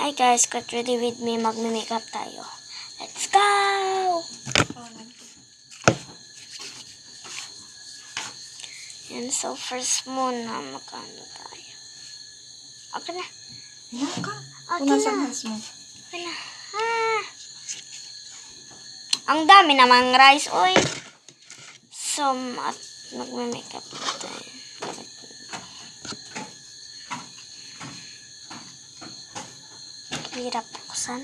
Hi guys, get ready with me. Magme-makeup tayo. Let's go! Yan, so first muna, magkano tayo? Okay na. Ayan ka. Okay Kung na. nasa hands mo. Okay na. Ang dami namang rice, oy. So, magme-makeup tayo. Hirap buksan.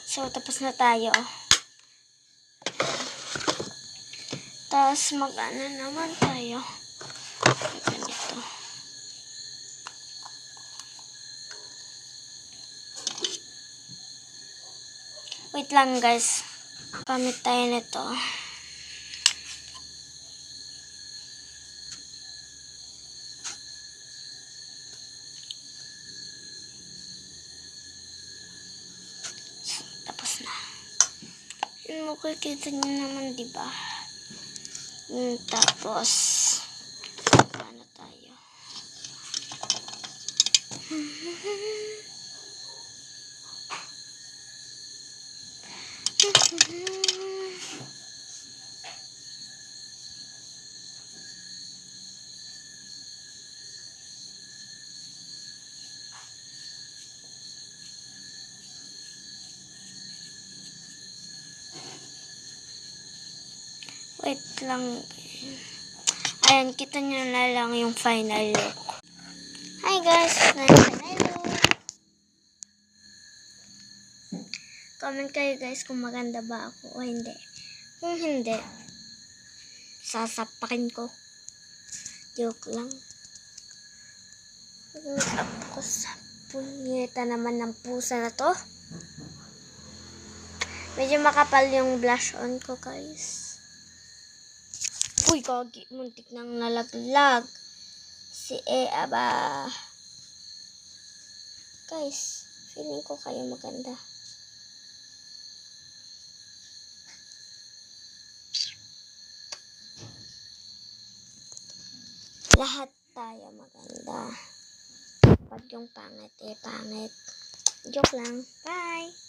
So, tapos na tayo. Tapos, mag-ano naman tayo. Ganito. Wait lang, guys. Gamit tayo nito. Tapos na. Yung makikita nyo naman, diba? Tapos, ano tayo? Wait lang. Ayan, kita nyo na lang yung final look. Hi guys, final look. Comment kayo guys kung maganda ba ako o hindi. Kung hindi, sasapakin ko. Joke lang. Ako sa punyeta naman ng pusa na to. Medyo makapal yung blush on ko guys. Uy, kagi, muntik nang nalaglag. Si Ea ba? Guys, feeling ko kayo maganda. Lahat tayo maganda. Pag yung pangit, pangit. Joke lang. Bye!